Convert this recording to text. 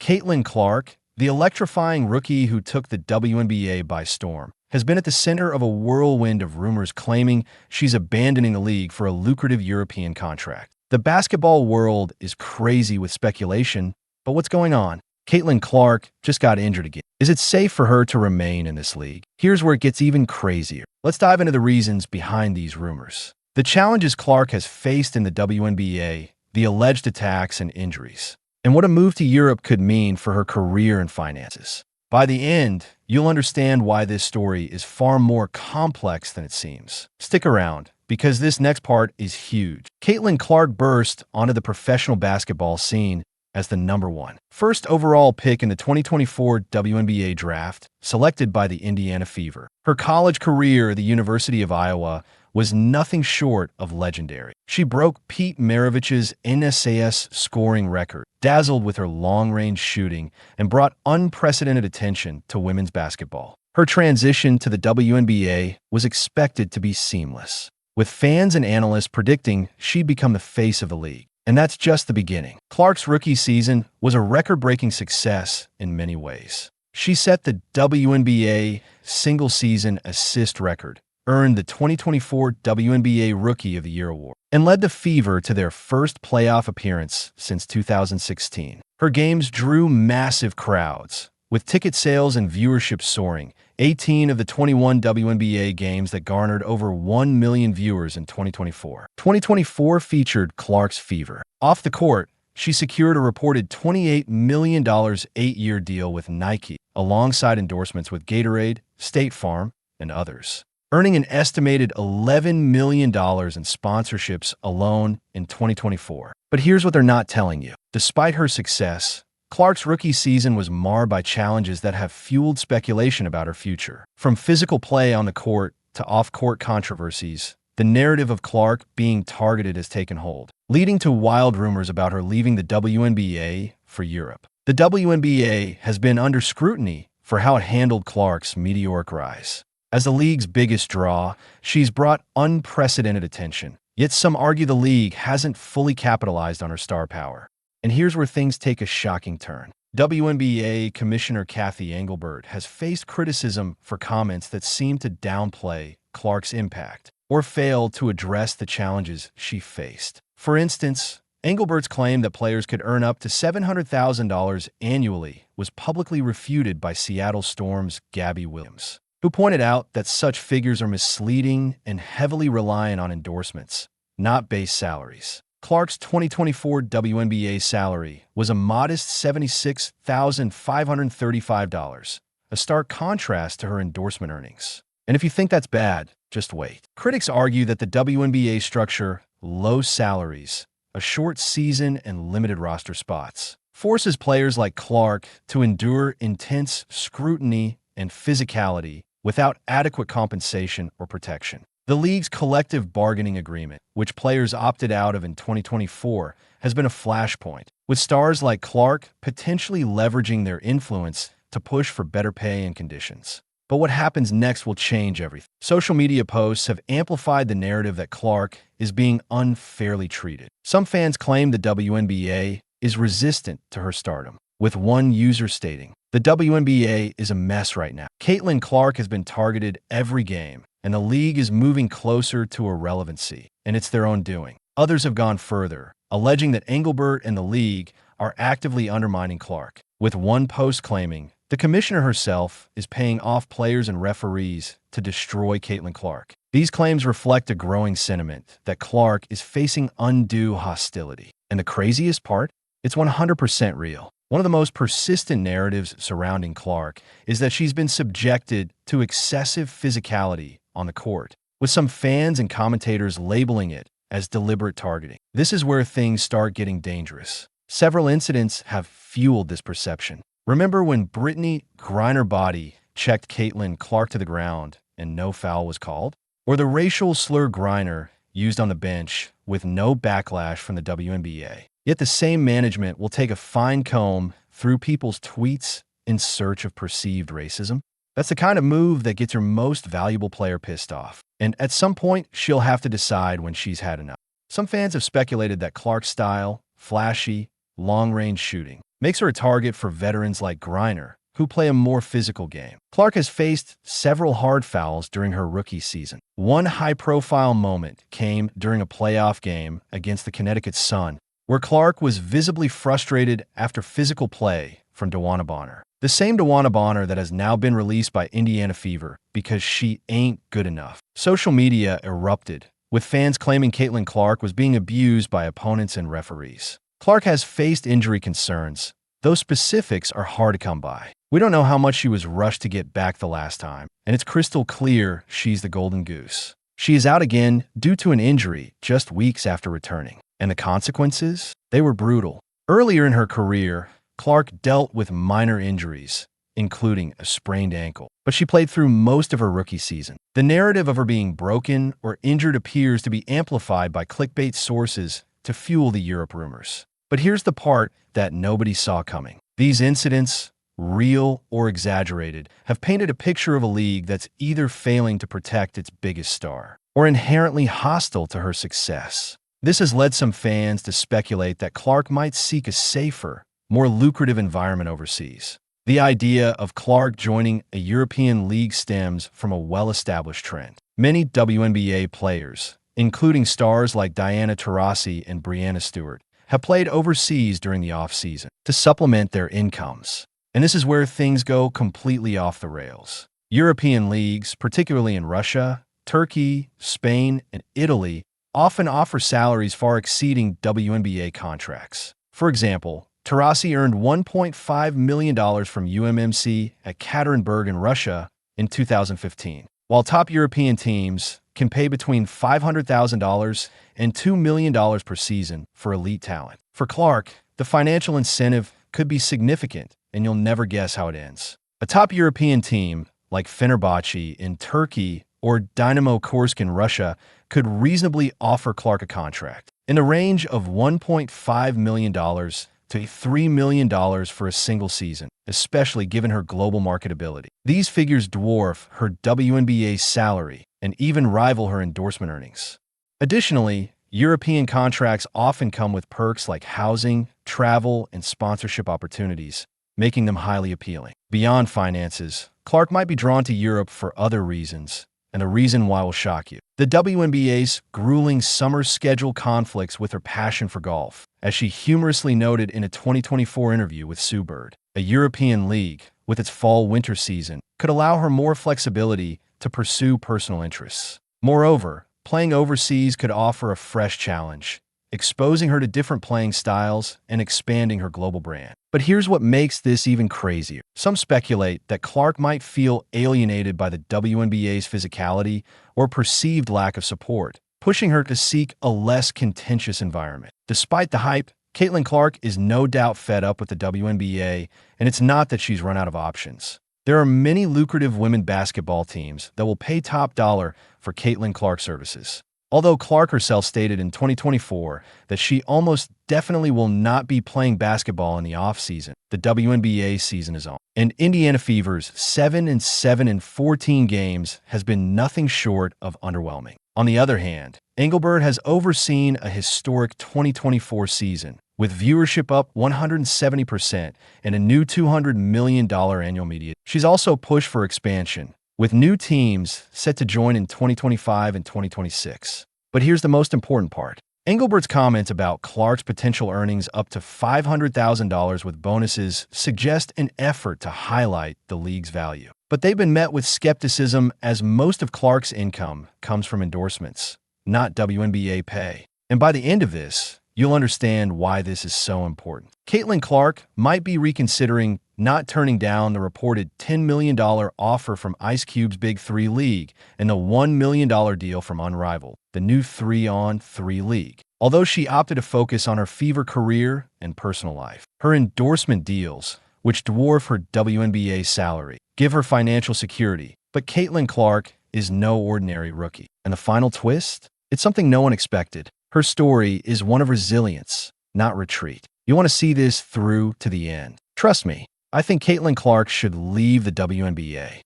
Caitlin Clark, the electrifying rookie who took the WNBA by storm, has been at the center of a whirlwind of rumors claiming she's abandoning the league for a lucrative European contract. The basketball world is crazy with speculation, but what's going on? Caitlin Clark just got injured again. Is it safe for her to remain in this league? Here's where it gets even crazier. Let's dive into the reasons behind these rumors. The challenges Clark has faced in the WNBA, the alleged attacks and injuries, and what a move to Europe could mean for her career and finances. By the end, you'll understand why this story is far more complex than it seems. Stick around, because this next part is huge. Caitlin Clark burst onto the professional basketball scene as the #1 first overall pick in the 2024 WNBA draft, selected by the Indiana Fever. Her college career at the University of Iowa was nothing short of legendary. She broke Pete Maravich's NSAS scoring record, dazzled with her long-range shooting, and brought unprecedented attention to women's basketball. Her transition to the WNBA was expected to be seamless, with fans and analysts predicting she'd become the face of the league. And that's just the beginning. Clark's rookie season was a record-breaking success in many ways. She set the WNBA single-season assist record, earned the 2024 WNBA Rookie of the Year award, and led the Fever to their first playoff appearance since 2016. Her games drew massive crowds, with ticket sales and viewership soaring. 18 of the 21 WNBA games that garnered over 1 million viewers in 2024. 2024 featured Clark's Fever. Off the court, she secured a reported $28 million 8-year deal with Nike, alongside endorsements with Gatorade, State Farm, and others, earning an estimated $11 million in sponsorships alone in 2024. But here's what they're not telling you. Despite her success, Clark's rookie season was marred by challenges that have fueled speculation about her future. From physical play on the court to off-court controversies, the narrative of Clark being targeted has taken hold, leading to wild rumors about her leaving the WNBA for Europe. The WNBA has been under scrutiny for how it handled Clark's meteoric rise. As the league's biggest draw, she's brought unprecedented attention. Yet some argue the league hasn't fully capitalized on her star power. And here's where things take a shocking turn. WNBA Commissioner Cathy Engelbert has faced criticism for comments that seem to downplay Clark's impact or fail to address the challenges she faced. For instance, Engelbert's claim that players could earn up to $700,000 annually was publicly refuted by Seattle Storm's Gabby Williams, who pointed out that such figures are misleading and heavily reliant on endorsements, not base salaries. Clark's 2024 WNBA salary was a modest $76,535, a stark contrast to her endorsement earnings. And if you think that's bad, just wait. Critics argue that the WNBA structure, low salaries, a short season, and limited roster spots, forces players like Clark to endure intense scrutiny and physicality without adequate compensation or protection. The league's collective bargaining agreement, which players opted out of in 2024, has been a flashpoint, with stars like Clark potentially leveraging their influence to push for better pay and conditions. But what happens next will change everything. Social media posts have amplified the narrative that Clark is being unfairly treated. Some fans claim the WNBA is resistant to her stardom, with one user stating, "The WNBA is a mess right now." Caitlin Clark has been targeted every game, and the league is moving closer to irrelevancy, and it's their own doing. Others have gone further, alleging that Engelbert and the league are actively undermining Clark, with one post claiming, "The commissioner herself is paying off players and referees to destroy Caitlin Clark." These claims reflect a growing sentiment that Clark is facing undue hostility. And the craziest part? It's 100% real. One of the most persistent narratives surrounding Clark is that she's been subjected to excessive physicality on the court, with some fans and commentators labeling it as deliberate targeting. This is where things start getting dangerous. Several incidents have fueled this perception. Remember when Brittany Griner body checked Caitlin Clark to the ground and no foul was called? Or the racial slur Griner used on the bench with no backlash from the WNBA? Yet the same management will take a fine comb through people's tweets in search of perceived racism. That's the kind of move that gets her most valuable player pissed off. And at some point, she'll have to decide when she's had enough. Some fans have speculated that Clark's style, flashy, long-range shooting, makes her a target for veterans like Griner, who play a more physical game. Clark has faced several hard fouls during her rookie season. One high-profile moment came during a playoff game against the Connecticut Sun, where Clark was visibly frustrated after physical play from DeWanna Bonner. The same DeWanna Bonner that has now been released by Indiana Fever because she ain't good enough. Social media erupted, with fans claiming Caitlin Clark was being abused by opponents and referees. Clark has faced injury concerns. Those specifics are hard to come by. We don't know how much she was rushed to get back the last time, and it's crystal clear she's the golden goose. She is out again due to an injury just weeks after returning. And the consequences? They were brutal. Earlier in her career, Clark dealt with minor injuries, including a sprained ankle, but she played through most of her rookie season. The narrative of her being broken or injured appears to be amplified by clickbait sources to fuel the Europe rumors. But here's the part that nobody saw coming. These incidents, real or exaggerated, have painted a picture of a league that's either failing to protect its biggest star or inherently hostile to her success. This has led some fans to speculate that Clark might seek a safer, more lucrative environment overseas. The idea of Clark joining a European league stems from a well-established trend. Many WNBA players, including stars like Diana Taurasi and Breanna Stewart, have played overseas during the off-season to supplement their incomes. And this is where things go completely off the rails. European leagues, particularly in Russia, Turkey, Spain, and Italy, often offer salaries far exceeding WNBA contracts. For example, Taurasi earned $1.5 million from UMMC at Ekaterinburg in Russia in 2015, while top European teams can pay between $500,000 and $2 million per season for elite talent. For Clark, the financial incentive could be significant, and you'll never guess how it ends. A top European team like Fenerbahce in Turkey or Dynamo Kursk in Russia could reasonably offer Clark a contract in the range of $1.5 million to $3 million for a single season, especially given her global marketability. These figures dwarf her WNBA salary and even rival her endorsement earnings. Additionally, European contracts often come with perks like housing, travel, and sponsorship opportunities, making them highly appealing. Beyond finances, Clark might be drawn to Europe for other reasons, and the reason why will shock you. The WNBA's grueling summer schedule conflicts with her passion for golf, as she humorously noted in a 2024 interview with Sue Bird. A European league, with its fall-winter season, could allow her more flexibility to pursue personal interests. Moreover, playing overseas could offer a fresh challenge, exposing her to different playing styles and expanding her global brand. But here's what makes this even crazier. Some speculate that Clark might feel alienated by the WNBA's physicality or perceived lack of support, pushing her to seek a less contentious environment. Despite the hype, Caitlin Clark is no doubt fed up with the WNBA, and it's not that she's run out of options. There are many lucrative women basketball teams that will pay top dollar for Caitlin Clark services. Although Clark herself stated in 2024 that she almost definitely will not be playing basketball in the offseason, the WNBA season is on. And Indiana Fever's 7-7 in 14 games has been nothing short of underwhelming. On the other hand, Engelbert has overseen a historic 2024 season, with viewership up 170% and a new $200 million annual media. She's also pushed for expansion, with new teams set to join in 2025 and 2026. But here's the most important part. Engelbert's comments about Clark's potential earnings up to $500,000 with bonuses suggest an effort to highlight the league's value. But they've been met with skepticism, as most of Clark's income comes from endorsements, not WNBA pay. And by the end of this, you'll understand why this is so important. Caitlin Clark might be reconsidering not turning down the reported $10 million offer from Ice Cube's Big Three League and the $1 million deal from Unrivaled, the new 3-on-3 league. Although she opted to focus on her Fever career and personal life, her endorsement deals, which dwarf her WNBA salary, give her financial security. But Caitlin Clark is no ordinary rookie. And the final twist? It's something no one expected. Her story is one of resilience, not retreat. You want to see this through to the end. Trust me, I think Caitlin Clark should leave the WNBA.